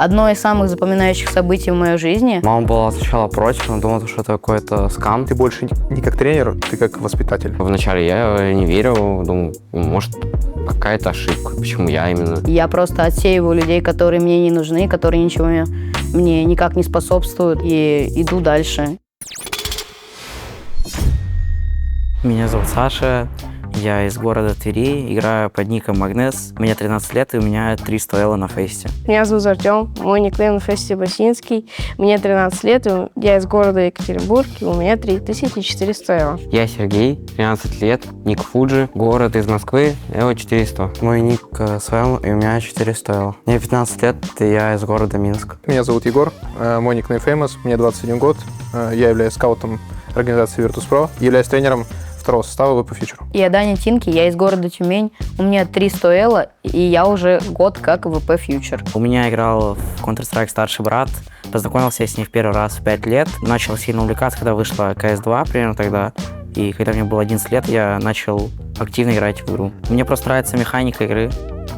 одно из самых запоминающих событий в моей жизни. Мама была сначала против, но думала, что это какой-то скам. Ты больше не как тренер, ты как воспитатель. Вначале я не верил, думал, может, какая-то ошибка, почему я именно. Я просто отсеиваю людей, которые мне не нужны, которые ничего мне никак не способствуют, и иду дальше. Меня зовут Саша, я из города Твери, играю под ником Магнес. Мне 13 лет, и у меня 300 L на фейсе. Меня зовут Артем, мой никнейм на фейсе Басинский. Мне 13 лет, и я из города Екатеринбург, и у меня 3400 L. Я Сергей, 13 лет, ник Фуджи, город из Москвы, L 400. Мой ник Свел, и у меня 400 L. Мне 15 лет, и я из города Минск. Меня зовут Егор, мой никнейм Famous, мне 21 год. Я являюсь скаутом организации Virtus.pro, являюсь тренером второго состава VP Future. Я Даня Тинки, я из города Тюмень, у меня 300 L, и я уже год как VP Future. У меня играл в Counter-Strike старший брат. Познакомился я с ним в первый раз в 5 лет. Начал сильно увлекаться, когда вышла CS2 примерно тогда. И когда мне было 11 лет, я начал активно играть в игру. Мне просто нравится механика игры.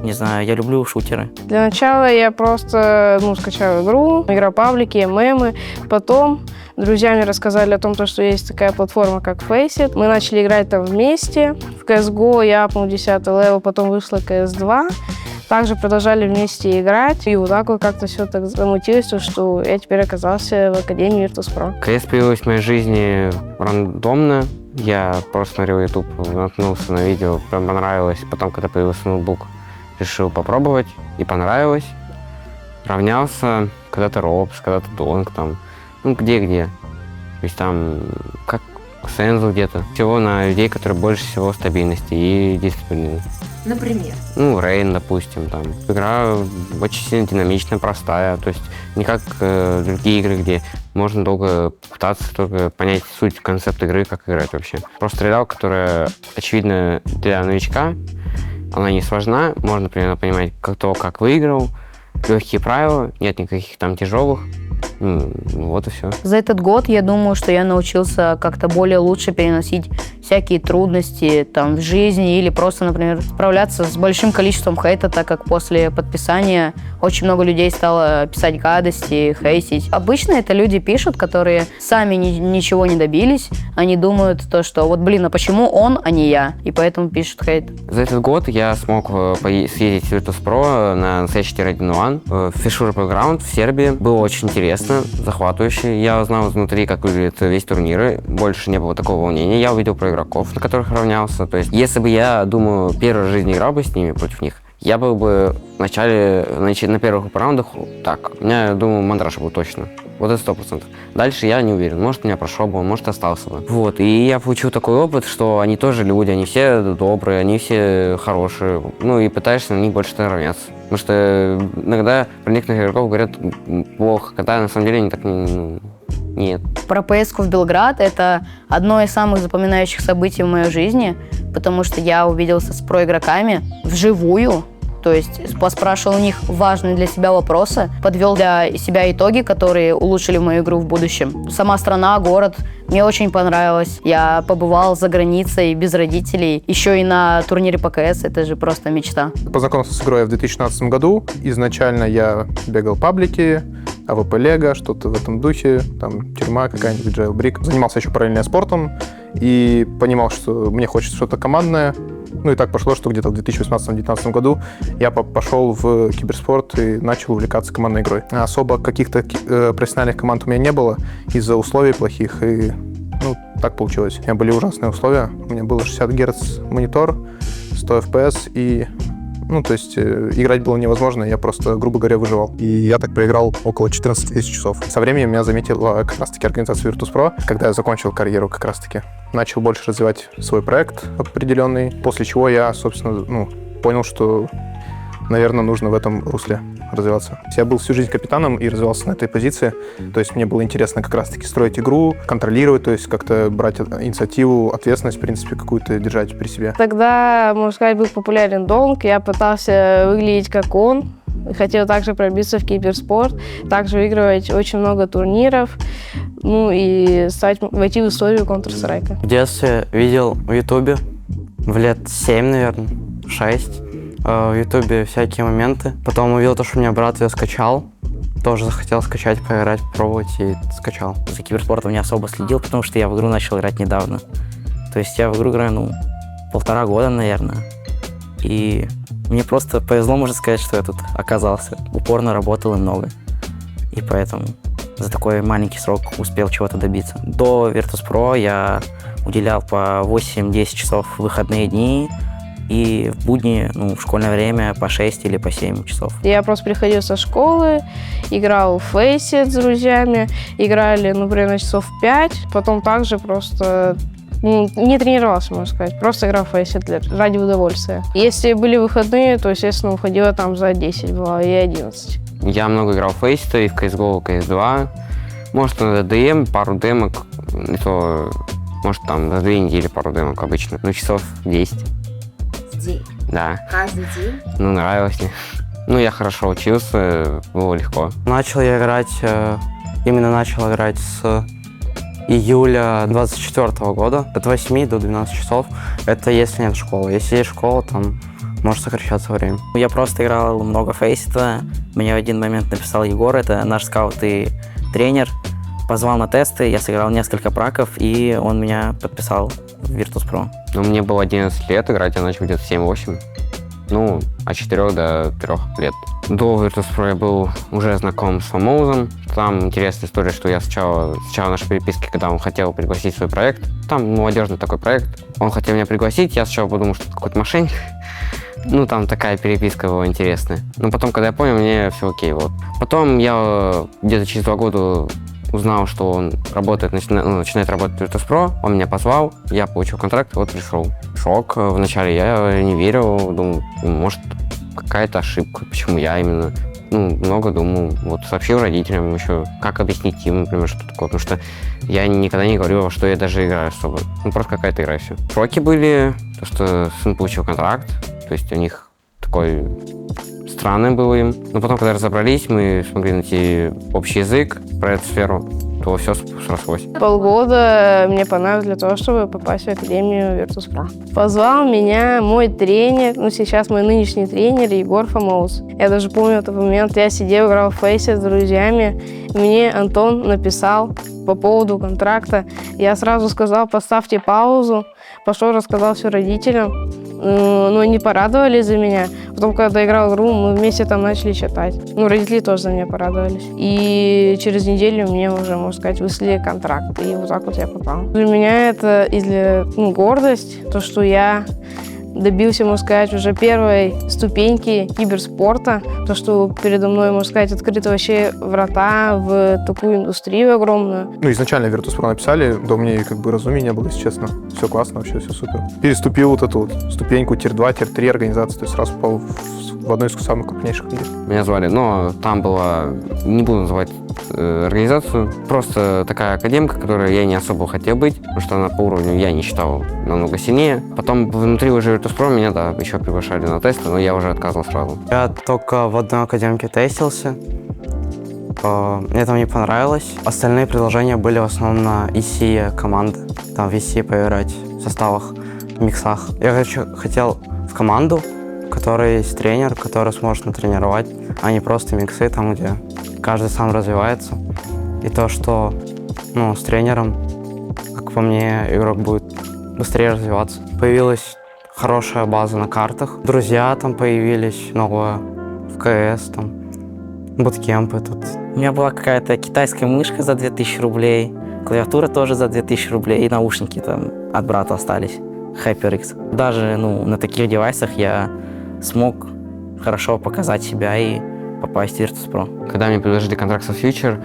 Не знаю, я люблю шутеры. Для начала я просто скачал игру, играл паблики, мемы. Потом друзья мне рассказали о том, что есть такая платформа, как Faceit. Мы начали играть там вместе. В CSGO я апнул 10 левел, потом вышла CS2. Также продолжали вместе играть. И вот так вот как-то все так замутилось, что я теперь оказался в Академии Virtus.pro. CS появилась в моей жизни рандомно. Я просто смотрел YouTube, наткнулся на видео, прям понравилось. Потом, когда появился ноутбук, решил попробовать, и понравилось. Равнялся когда-то Робс, когда-то Донг, там, где-где. То есть там, как Сензу где-то. Всего на людей, которые больше всего стабильности и дисциплины. Например? Рейн, допустим, там. Игра очень сильно динамичная, простая. То есть не как другие игры, где можно долго пытаться только понять суть, концепт игры, как играть вообще. Просто стрелялка, которая, очевидно, для новичка, она не сложна, можно примерно понимать, как выиграл, легкие правила, нет никаких там тяжелых. Вот и все. За этот год я думаю, что я научился как-то более лучше переносить всякие трудности там в жизни или просто, например, справляться с большим количеством хейта, так как после подписания очень много людей стало писать гадости, хейтить. Обычно это люди пишут, которые сами ничего не добились, они думают то, что вот, а почему он, а не я, и поэтому пишут хейт. За этот год я смог съездить в Virtus.pro на настоящий Tier 1 в Fisher Playground в Сербии. Было очень интересно, захватывающе. Я узнал изнутри, как выглядит весь турнир. Больше не было такого волнения. Я увидел про игроков, на которых равнялся. То есть, если бы я, думаю, первый раз в жизни играл бы с ними против них, я был бы вначале, на первых раундах так. У меня, думаю, мандраж был точно. Вот это 100%. Дальше я не уверен. Может, меня прошел бы, может, остался бы. Вот. И я получил такой опыт, что они тоже люди, они все добрые, они все хорошие. И пытаешься на них больше равняться. Потому что иногда про некоторых игроков говорят плохо, когда на самом деле они так нет. Про поездку в Белград – это одно из самых запоминающих событий в моей жизни, потому что я увиделся с проигроками вживую. То есть поспрашивал у них важные для себя вопросы, подвел для себя итоги, которые улучшили мою игру в будущем. Сама страна, город мне очень понравилось. Я побывал за границей без родителей, еще и на турнире по КС, это же просто мечта. Познакомился с игрой я в 2016 году. Изначально я бегал паблики, АВП Лего, что-то в этом духе, там тюрьма какая-нибудь, Jailbreak. Занимался еще параллельно спортом и понимал, что мне хочется что-то командное. И так пошло, что где-то в 2018-2019 году я пошел в киберспорт и начал увлекаться командной игрой. Особо каких-то профессиональных команд у меня не было из-за условий плохих, и так получилось. У меня были ужасные условия. У меня было 60 Гц монитор, 100 FPS, и то есть играть было невозможно, я просто, грубо говоря, выживал. И я так проиграл около 14 тысяч часов. Со временем меня заметила как раз-таки организация Virtus.pro, когда я закончил карьеру как раз-таки. Начал больше развивать свой проект определенный, после чего я, собственно, понял, что, наверное, нужно в этом русле развиваться. Я был всю жизнь капитаном и развивался на этой позиции. То есть мне было интересно как раз-таки строить игру, контролировать, то есть как-то брать инициативу, ответственность, в принципе, какую-то держать при себе. Тогда, можно сказать, был популярен Донг. Я пытался выглядеть как он. Хотел также пробиться в киберспорт, также выигрывать очень много турниров, и войти в историю Counter-Strike. В детстве видел в Ютубе, в лет 7, наверное, 6, в Ютубе всякие моменты. Потом увидел то, что у меня брат ее скачал, тоже захотел скачать, поиграть, попробовать и скачал. За киберспортом не особо следил, потому что я в игру начал играть недавно. То есть я в игру играю, 1,5 года, наверное. И мне просто повезло, можно сказать, что я тут оказался. Упорно работал и много. И поэтому за такой маленький срок успел чего-то добиться. До Virtus.pro я уделял по 8-10 часов в выходные дни. И в будни, в школьное время по 6 или по 7 часов. Я просто приходил со школы, играл в Faceit с друзьями, играли, например, часов 5, потом также просто не тренировался, можно сказать, просто играл в Faceit ради удовольствия. Если были выходные, то, естественно, уходила там за 10, бывало, и 11. Я много играл в Faceit, и в CSGO, CS2. Может, на ДМ, пару демок, и то, может, там за 2 недели пару демок обычно, часов 10. День. Да. Каждый день? Нравилось мне. Я хорошо учился, было легко. Начал играть с июля 24 года. От 8 до 12 часов. Это если нет школы. Если есть школа, там может сокращаться время. Я просто играл много Faceit. Мне в один момент написал Егор, это наш скаут и тренер. Позвал на тесты, я сыграл несколько праков, и он меня подписал в Virtus.pro. Мне было 11 лет, играть я начал где-то 7-8. От 4 до 3 лет. До Virtus.pro я был уже знаком с Фомоузом. Там интересная история, что я сначала нашей переписке, когда он хотел пригласить в свой проект, там молодежный такой проект, он хотел меня пригласить, я сначала подумал, что это какой-то мошенник. Там такая переписка была интересная. Но потом, когда я понял, мне все окей, вот. Потом я где-то через 2 года узнал, что он начинает работать в Virtus.pro, он меня позвал, я получил контракт, вот пришел. Шок. Вначале я не верил, думал, может, какая-то ошибка, почему я именно. Много думал, сообщил родителям еще, как объяснить им, например, что такое, потому что я никогда не говорил, что я даже играю особо. Просто какая-то игра, все. Шоки были, то, что сын получил контракт, то есть у них такой странное было им. Но потом, когда разобрались, мы смогли найти общий язык про эту сферу, то все срослось. Полгода мне понадобилось для того, чтобы попасть в Академию Virtus.pro. Позвал меня мой тренер, сейчас мой нынешний тренер Егор Фомоуз. Я даже помню этот момент, я сидел, играл в Faceit с друзьями, мне Антон написал по поводу контракта. Я сразу сказал, поставьте паузу, пошел, рассказал все родителям. Но они порадовались за меня. Потом, когда играл игру, мы вместе там начали читать. Родители тоже за меня порадовались. И через неделю мне уже, можно сказать, выслали контракт. И вот так вот я попал. Для меня это гордость, то, что я добился, можно сказать, уже первой ступеньки киберспорта. То, что передо мной, можно сказать, открыты вообще врата в такую индустрию огромную. Изначально Virtus.pro написали, да у меня и разуме не было, если честно. Все классно, вообще все супер. Переступил эту ступеньку тир-2, тир-3 организации, то есть сразу попал в одну из самых крупнейших в мире. Меня звали, но там была, не буду называть организацию, просто такая академка, которой я не особо хотел быть, потому что она по уровню, я не считал, намного сильнее. Потом внутри уже Virtus.pro меня, еще приглашали на тесты, но я уже отказывал сразу. Я только в одной академке тестился. Мне там не понравилось. Остальные предложения были в основном на EC команды. Там в EC поиграть в составах, в миксах. Я хотел в команду, в которой есть тренер, который сможет натренировать, а не просто миксы, там, где каждый сам развивается. И то, что с тренером, как по мне, игрок будет быстрее развиваться. Появилась хорошая база на картах. Друзья там появились, новые в КС, там, буткемпы тут. У меня была какая-то китайская мышка за 2000 рублей, клавиатура тоже за 2000 рублей, и наушники там от брата остались, HyperX. Даже на таких девайсах я смог хорошо показать себя и попасть в Virtus.pro. Когда мне предложили контракт со Future,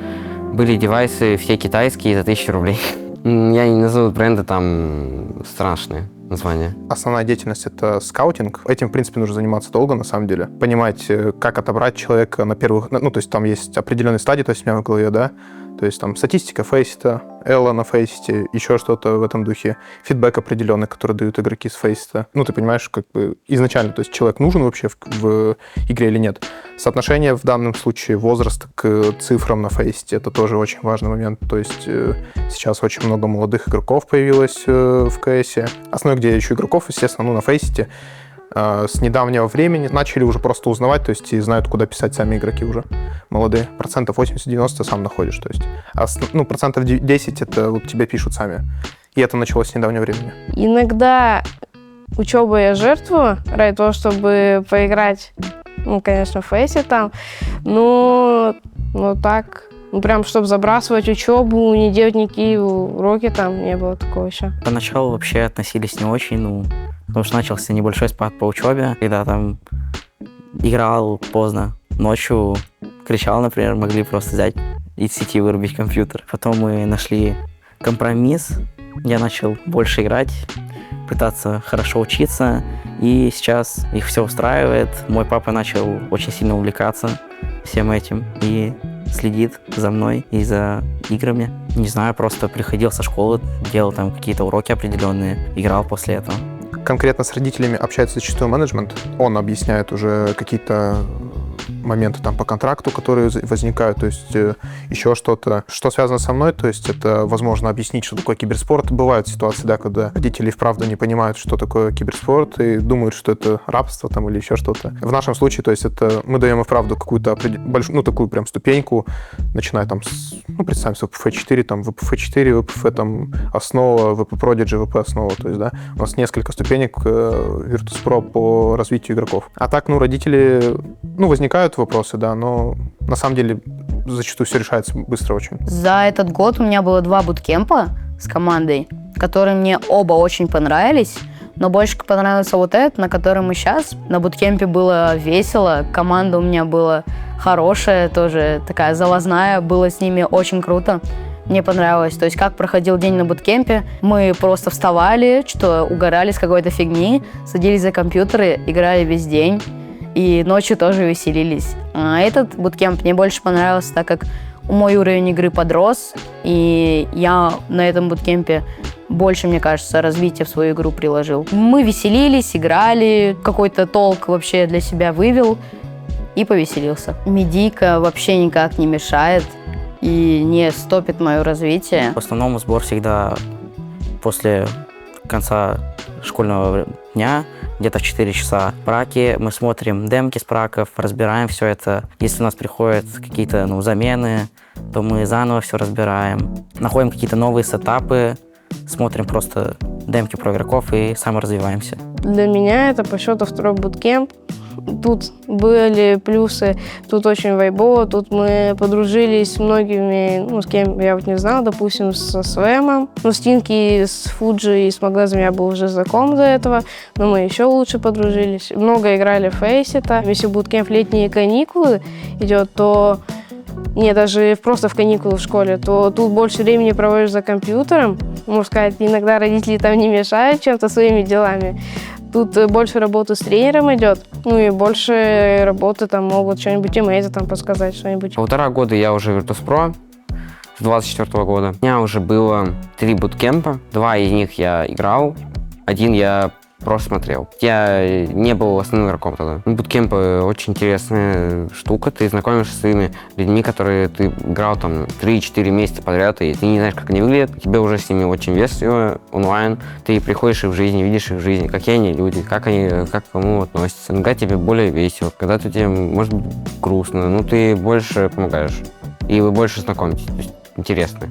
были девайсы все китайские за 1000 рублей. Я не назову бренды, там страшные названия. Основная деятельность — это скаутинг. Этим, в принципе, нужно заниматься долго, на самом деле. Понимать, как отобрать человека на первых... то есть там есть определенные стадии, то есть у меня в голове, да? То есть там статистика Faceit, Элла на Faceit, еще что-то в этом духе, фидбэк определенный, который дают игроки с Faceit. Ты понимаешь, изначально, то есть человек нужен вообще в игре или нет. Соотношение в данном случае возраста к цифрам на Faceit — это тоже очень важный момент. То есть сейчас очень много молодых игроков появилось в CS. Основное, где еще игроков, естественно, на Faceit. с недавнего времени начали уже просто узнавать, то есть и знают, куда писать сами игроки уже молодые. 80-90% сам находишь, то есть. А 10% это вот тебе пишут сами. И это началось с недавнего времени. Иногда учебой я жертвую ради того, чтобы поиграть, конечно, в фейсе там, но так, прям, чтобы забрасывать учебу, не делать никакие уроки, там не было такого еще. Поначалу вообще относились не очень, потому что начался небольшой спад по учебе, когда там играл поздно, ночью кричал, например, могли просто взять из сети вырубить компьютер. Потом мы нашли компромисс, я начал больше играть, пытаться хорошо учиться, и сейчас их все устраивает. Мой папа начал очень сильно увлекаться всем этим и следит за мной и за играми. Не знаю, просто приходил со школы, делал там какие-то уроки определенные, играл после этого. Конкретно с родителями общается зачастую менеджмент. Он объясняет уже какие-то моменты там по контракту, которые возникают, то есть еще что-то. Что связано со мной, то есть это возможно объяснить, что такое киберспорт. Бывают ситуации, да, когда родители вправду не понимают, что такое киберспорт, и думают, что это рабство там или еще что-то. В нашем случае, то есть это мы даем и вправду какую-то большую, такую прям ступеньку, начиная там с, представим, с VPF4, там VPF4, VPF там основа, VP Prodigy, VP основа, то есть, да, у нас несколько ступенек Virtus.pro по развитию игроков. А так, родители, возникают вопросы, да, но на самом деле зачастую все решается быстро очень. За этот год у меня было 2 буткемпа с командой, которые мне оба очень понравились, но больше понравился вот этот, на котором мы сейчас. На буткемпе было весело, команда у меня была хорошая, тоже такая залазная, было с ними очень круто. Мне понравилось. То есть, как проходил день на буткемпе, мы просто вставали, что угорали с какой-то фигни, садились за компьютеры, играли весь день. И ночью тоже веселились. А этот буткемп мне больше понравился, так как мой уровень игры подрос, и я на этом буткемпе больше, мне кажется, развития в свою игру приложил. Мы веселились, играли, какой-то толк вообще для себя вывел и повеселился. Медийка вообще никак не мешает и не стопит мое развитие. В основном сбор всегда после конца школьного дня, где-то в 4 часа. Праки, мы смотрим демки с праков, разбираем все это. Если у нас приходят какие-то замены, то мы заново все разбираем. Находим какие-то новые сетапы, смотрим просто демки про игроков и саморазвиваемся. Для меня это по счету 2-й буткемп. Тут были плюсы, тут очень вайбово, тут мы подружились с многими, с кем я не знала, допустим, со Свэмом. С Тинки, с Фуджи и с Маглезом я был уже знаком до этого, но мы еще лучше подружились. Много играли в Фейсита. Если буткемп летние каникулы идет, то даже просто в каникулы в школе, то тут больше времени проводишь за компьютером. Можно сказать, иногда родители там не мешают чем-то своими делами. Тут больше работы с тренером идет, и больше работы там могут что-нибудь тиммейты там подсказать, что-нибудь. 1,5 года я уже Virtus.pro, с 24 года. У меня уже было 3 буткемпа, 2 из них я играл, 1 я просто смотрел. Я не был основным игроком тогда. Буткемпы очень интересная штука. Ты знакомишься с своими людьми, которые ты играл там 3-4 месяца подряд, и ты не знаешь, как они выглядят. Тебе уже с ними очень весело онлайн. Ты приходишь их в жизни, видишь их в жизни, какие они люди, как к кому относятся. Иногда тебе более весело, когда тебе может быть грустно, ты больше помогаешь. И вы больше знакомитесь. То есть интересно.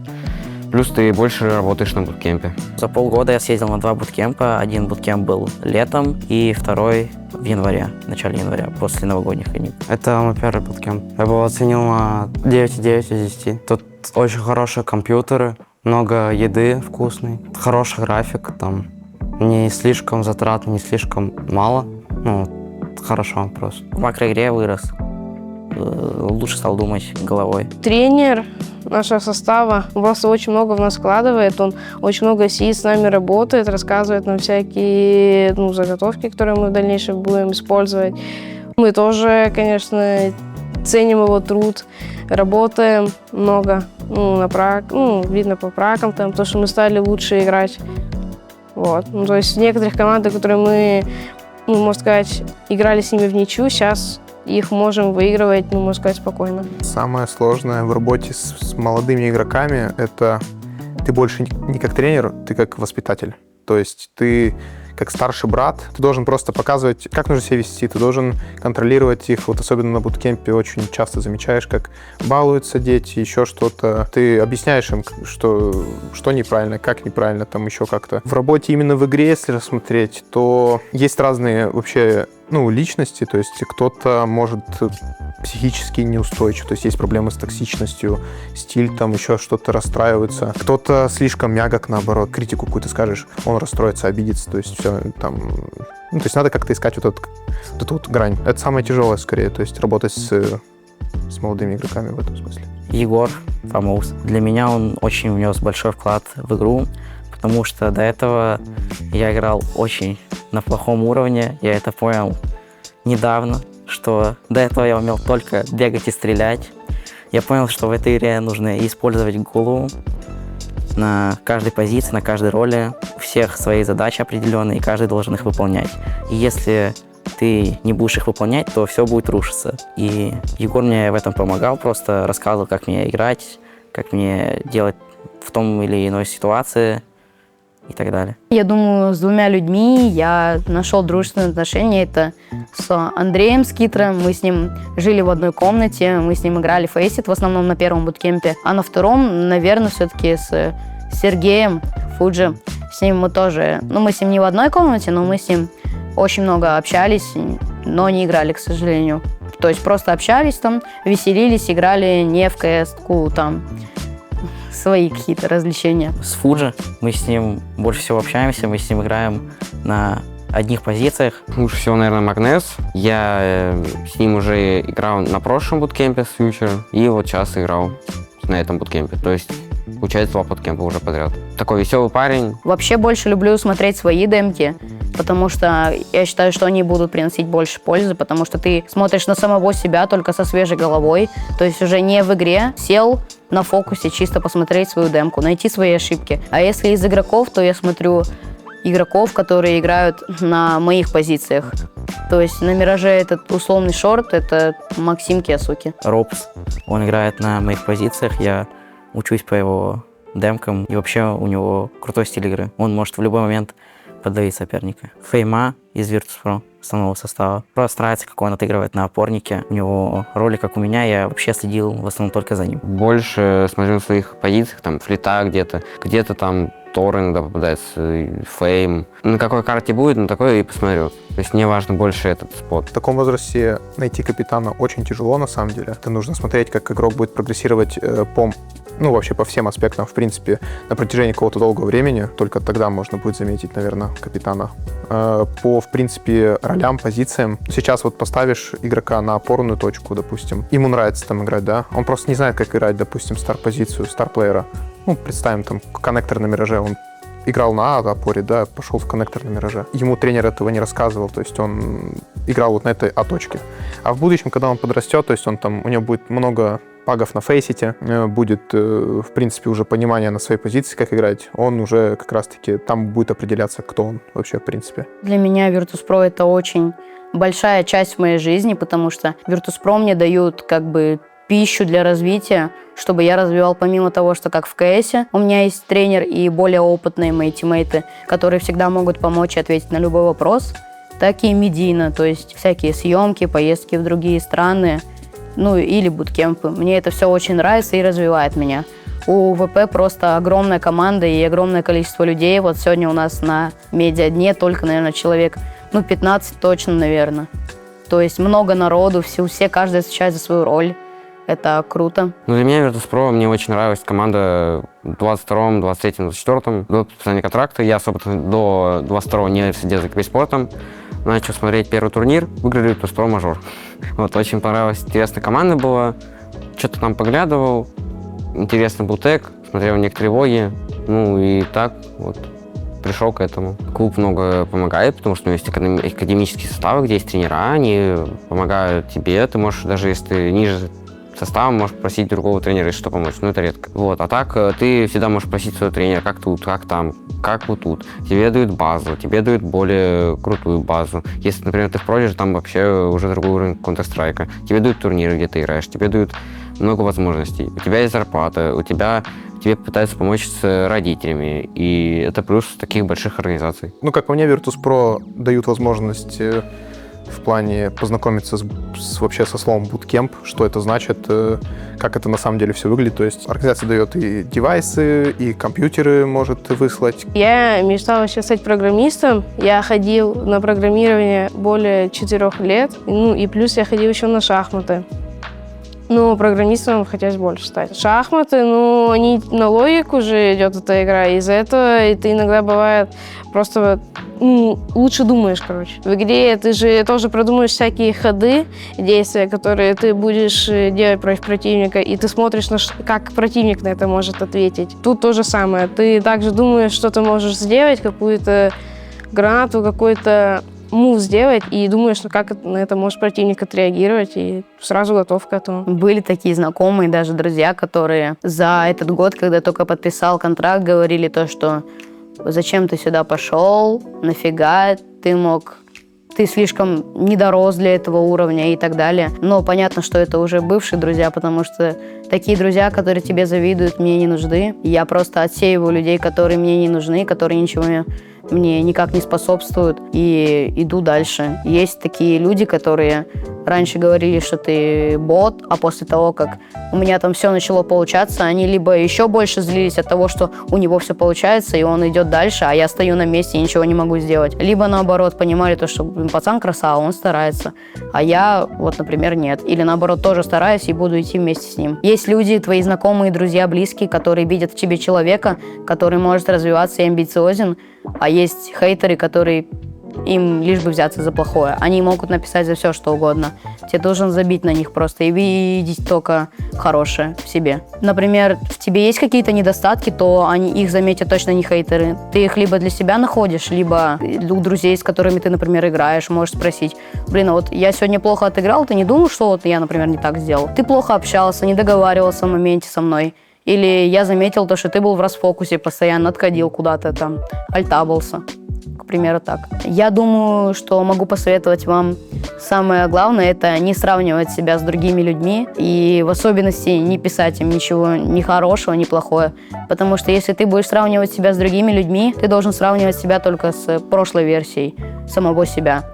Плюс ты больше работаешь на буткемпе. За полгода я съездил на 2 буткемпа. 1 буткемп был летом, и 2-й в январе, в начале января, после новогодних каникул. Это мой первый буткемп. Я был оценил на 9,9 из 10. Тут очень хорошие компьютеры, много еды вкусной, хороший график, там не слишком затрат, не слишком мало. Хорошо просто. В макроигре вырос. Лучше стал думать головой. Тренер нашего состава просто очень много в нас вкладывает, он очень много сидит с нами, работает, рассказывает нам всякие заготовки, которые мы в дальнейшем будем использовать. Мы тоже, конечно, ценим его труд, работаем много, видно по пракам, то, что мы стали лучше играть. То есть в некоторых командах, которые мы, можно сказать, играли с ними в ничью, сейчас их можем выигрывать, можно сказать, спокойно. Самое сложное в работе с молодыми игроками — это ты больше не как тренер, ты как воспитатель. То есть ты как старший брат. Ты должен просто показывать, как нужно себя вести, ты должен контролировать их. Вот особенно на буткемпе очень часто замечаешь, как балуются дети, еще что-то. Ты объясняешь им, что неправильно, как неправильно, там еще как-то. В работе именно в игре, если рассмотреть, то есть разные вообще личности, то есть кто-то может психически неустойчив, то есть есть проблемы с токсичностью, стиль там еще что-то расстраивается. Кто-то слишком мягок, наоборот, критику какую-то скажешь, он расстроится, обидится, то есть все там... то есть надо как-то искать вот эту вот грань. Это самое тяжелое, скорее, то есть работать с молодыми игроками в этом смысле. Егор Фомоус. Для меня он очень внес большой вклад в игру, потому что до этого я играл очень на плохом уровне. Я это понял недавно, что до этого я умел только бегать и стрелять. Я понял, что в этой игре нужно использовать голову на каждой позиции, на каждой роли. У всех свои задачи определенные, и каждый должен их выполнять. И если ты не будешь их выполнять, то все будет рушиться. И Егор мне в этом помогал, просто рассказывал, как мне играть, как мне делать в том или иной ситуации и так далее. Я думаю, с двумя людьми я нашел дружественные отношения. Это с Андреем Скитром. Мы с ним жили в одной комнате, мы с ним играли в Faceit, в основном на первом буткемпе. А на втором, наверное, все-таки с Сергеем Фуджи. С ним мы тоже... мы с ним не в одной комнате, но мы с ним очень много общались, но не играли, к сожалению. То есть просто общались там, веселились, играли не в КС-ку, там свои какие-то развлечения. С Фуджи мы с ним больше всего общаемся, мы с ним играем на одних позициях. Лучше всего, наверное, Магнес. Я с ним уже играл на прошлом буткемпе с Future, и вот сейчас играл на этом буткемпе. То есть, получается, 2 буткемпа уже подряд. Такой веселый парень. Вообще больше люблю смотреть свои демки, потому что я считаю, что они будут приносить больше пользы, потому что ты смотришь на самого себя только со свежей головой, то есть уже не в игре, сел на фокусе чисто посмотреть свою демку, найти свои ошибки. А если из игроков, то я смотрю игроков, которые играют на моих позициях. То есть на Мираже этот условный шорт, это Максим Киасуки. Робс, он играет на моих позициях, я учусь по его демкам, и вообще у него крутой стиль игры. Он может в любой момент подавить соперника. Фейма из Virtus.pro основного состава. Просто нравится, как он отыгрывает на опорнике. У него роли, как у меня, я вообще следил в основном только за ним. Больше смотрю на своих позициях, там, флита где-то там Тор иногда попадается, Фейм. На какой карте будет, на такой и посмотрю. То есть мне важно больше этот спот. В таком возрасте найти капитана очень тяжело, на самом деле. Это нужно смотреть, как игрок будет прогрессировать вообще по всем аспектам, в принципе, на протяжении какого-то долгого времени. Только тогда можно будет заметить, наверное, капитана. По, в принципе, ролям, позициям. Сейчас вот поставишь игрока на опорную точку, допустим. Ему нравится там играть, да? Он просто не знает, как играть, допустим, стар-позицию, стар-плеера. Представим, там, коннектор на Мираже. Он играл на опоре, да, пошел в коннектор на Мираже. Ему тренер этого не рассказывал, то есть он играл вот на этой точке. А в будущем, когда он подрастет, то есть у него будет много пагов на фейсите, будет, в принципе, уже понимание на своей позиции, как играть, он уже как раз-таки там будет определяться, кто он вообще, в принципе. Для меня Virtus.pro это очень большая часть в моей жизни, потому что Virtus.pro мне дают как бы пищу для развития, чтобы я развивал помимо того, что как в КСе у меня есть тренер и более опытные мои тиммейты, которые всегда могут помочь и ответить на любой вопрос, так и медийно, то есть всякие съемки, поездки в другие страны, или буткемпы. Мне это все очень нравится и развивает меня. У ВП просто огромная команда и огромное количество людей. Вот сегодня у нас на медиа-дне только, наверное, человек 15 точно, наверное. То есть много народу, все каждый отвечает за свою роль. Это круто. Для меня Virtus.pro мне очень нравилась команда в 22-м, 23-м, 24-м. До подписания контракта я, собственно, до 22-го не следил за киберспортом. Начал смотреть первый турнир, выиграли Virtus.pro мажор. Очень понравилась, интересная команда была. Что-то там поглядывал, интересный был тег, смотрел некоторые влоги. И так пришел к этому. Клуб много помогает, потому что у него есть академические составы, где есть тренера, они помогают тебе. Ты можешь, даже если ты ниже составом, можешь просить другого тренера, если что, помочь. Это редко. А так ты всегда можешь просить своего тренера, как тут, как там, как вот тут. Тебе дают базу, тебе дают более крутую базу. Если, например, ты в Prodigy, там вообще уже другой уровень Counter-Strike. Тебе дают турниры, где ты играешь, тебе дают много возможностей. У тебя есть зарплата, тебе пытаются помочь с родителями, и это плюс таких больших организаций. Ну, как по мне, Virtus.pro дают возможность в плане познакомиться вообще со словом bootcamp, что это значит, как это на самом деле все выглядит. То есть организация дает и девайсы, и компьютеры может выслать. Я мечтала вообще стать программистом. Я ходил на программирование более 4 лет. Ну и плюс я ходил еще на шахматы. Ну, программистом хотелось больше стать. Шахматы, ну, они на логику же идет эта игра. Из-за этого ты иногда бывает просто лучше думаешь, короче. В игре ты же тоже продумаешь всякие ходы, действия, которые ты будешь делать против противника, и ты смотришь, как противник на это может ответить. Тут то же самое. Ты также думаешь, что ты можешь сделать, какую-то гранату, какой-то мув сделать, и думаешь, как на это может противник отреагировать, и сразу готов к этому. Были такие знакомые, даже друзья, которые за этот год, когда только подписал контракт, говорили то, что зачем ты сюда пошел, нафига, ты слишком не дорос для этого уровня и так далее. Но понятно, что это уже бывшие друзья, потому что такие друзья, которые тебе завидуют, мне не нужны. Я просто отсеиваю людей, которые мне не нужны, которые ничего мне никак не способствуют, и иду дальше. Есть такие люди, которые раньше говорили, что ты бот, а после того, как у меня там все начало получаться, они либо еще больше злились от того, что у него все получается, и он идет дальше, а я стою на месте и ничего не могу сделать. Либо наоборот понимали то, что пацан красава, он старается, а я вот, например, нет. Или наоборот тоже стараюсь и буду идти вместе с ним. Есть люди, твои знакомые, друзья, близкие, которые видят в тебе человека, который может развиваться и амбициозен, а есть хейтеры, которые им лишь бы взяться за плохое. Они могут написать за все, что угодно. Тебе должен забить на них просто и видеть только хорошее в себе. Например, в тебе есть какие-то недостатки, то их заметят точно не хейтеры. Ты их либо для себя находишь, либо у друзей, с которыми ты, например, играешь, можешь спросить: блин, а вот я сегодня плохо отыграл, ты не думал, что вот я, например, не так сделал? Ты плохо общался, не договаривался в моменте со мной. Или я заметил то, что ты был в расфокусе, постоянно отходил куда-то там, альтабился. К примеру, так. Я думаю, что могу посоветовать вам самое главное — это не сравнивать себя с другими людьми и в особенности не писать им ничего ни хорошего, ни плохое. Потому что если ты будешь сравнивать себя с другими людьми, ты должен сравнивать себя только с прошлой версией самого себя.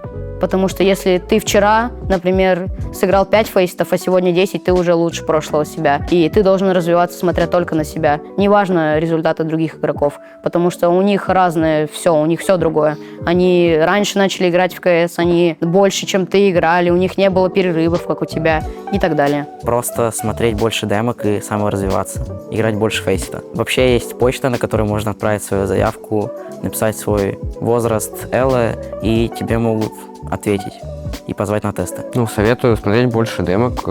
Потому что если ты вчера, например, сыграл 5 фейстов, а сегодня 10, ты уже лучше прошлого себя. И ты должен развиваться, смотря только на себя. Неважно результаты других игроков, потому что у них разное все, у них все другое. Они раньше начали играть в КС, они больше, чем ты, играли, у них не было перерывов, как у тебя, и так далее. Просто смотреть больше демок и саморазвиваться, играть больше фейсита. Вообще есть почта, на которой можно отправить свою заявку, написать свой возраст, элла, и тебе могут ответить и позвать на тесты. Советую смотреть больше демок,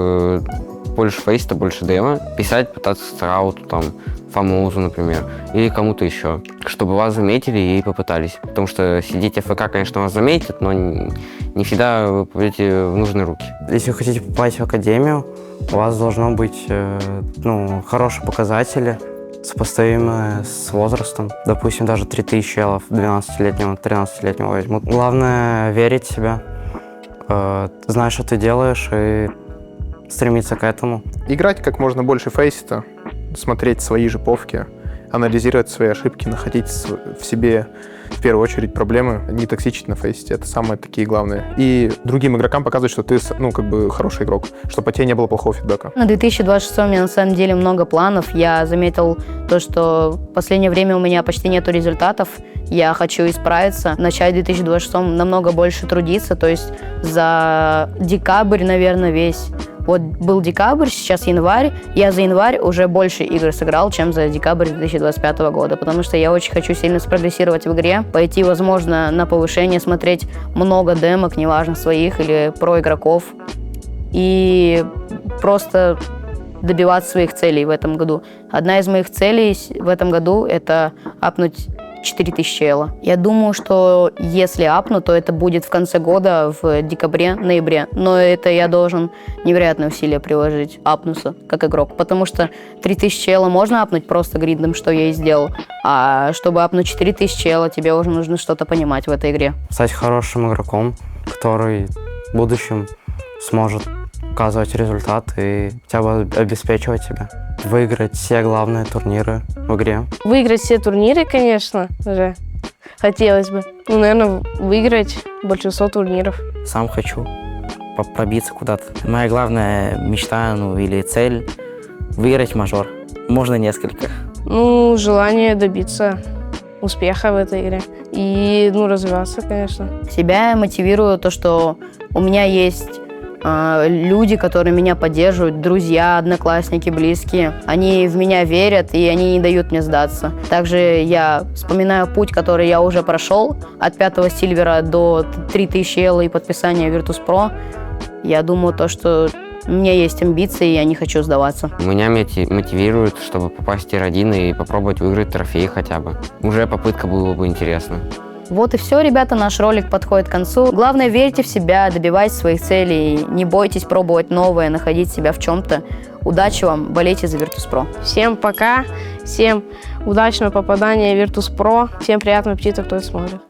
больше фейста, больше демо, писать, пытаться Страуту, там, Фамузу, например, или кому-то еще, чтобы вас заметили и попытались. Потому что сидеть АФК, конечно, вас заметят, но не всегда вы попадете в нужные руки. Если вы хотите попасть в академию, у вас должно быть хорошие показатели, сопоставимые с возрастом. Допустим, даже 3000 элов 12-летнего, 13-летнего возьмут. Главное — верить в себя, знать, что ты делаешь, и стремиться к этому. Играть как можно больше фейсита, смотреть свои же повки, анализировать свои ошибки, находить в себе в первую очередь проблемы, не токсичить на фейсите. Это самые такие главные. И другим игрокам показывать, что ты, хороший игрок, чтобы по тебе не было плохого фидбэка. На 2026 у меня на самом деле много планов. Я заметил то, что в последнее время у меня почти нету результатов. Я хочу исправиться, начать в 2026 намного больше трудиться. То есть за декабрь, наверное, весь. Вот был декабрь, сейчас январь. Я за январь уже больше игр сыграл, чем за декабрь 2025 года, потому что я очень хочу сильно спрогрессировать в игре, пойти, возможно, на повышение, смотреть много демок, неважно, своих или про игроков, и просто добиваться своих целей в этом году. Одна из моих целей в этом году — это апнуть 4000 элла. Я думаю, что если апну, то это будет в конце года, в декабре, ноябре. Но это я должен невероятные усилия приложить, апнуться как игрок. Потому что 3000 элла можно апнуть просто гриндом, что я и сделал. А чтобы апнуть 4000 элла, тебе уже нужно что-то понимать в этой игре. Стать хорошим игроком, который в будущем сможет показывать результат и хотя бы обеспечивать себя. Выиграть все главные турниры в игре. Выиграть все турниры, конечно же, хотелось бы. Ну, наверное, выиграть большинство турниров. Сам хочу пробиться куда-то. Моя главная мечта, ну, или цель — выиграть мажор. Можно несколько. Ну, желание добиться успеха в этой игре. И, ну, развиваться, конечно. Себя мотивирую то, что у меня есть люди, которые меня поддерживают, друзья, одноклассники, близкие. Они в меня верят, и они не дают мне сдаться. Также я вспоминаю путь, который я уже прошел, от 5-го сильвера до 3000 L и подписания Virtus.pro. Я думаю, то, что у меня есть амбиции, и я не хочу сдаваться. Меня мотивирует, чтобы попасть в тир-1 и попробовать выиграть трофей хотя бы. Уже попытка была бы интересна. Вот и все, ребята, наш ролик подходит к концу. Главное, верьте в себя, добивайтесь своих целей, не бойтесь пробовать новое, находить себя в чем-то. Удачи вам, болейте за Virtus.pro. Всем пока, всем удачного попадания в Virtus.pro, всем приятного аппетита, кто это смотрит.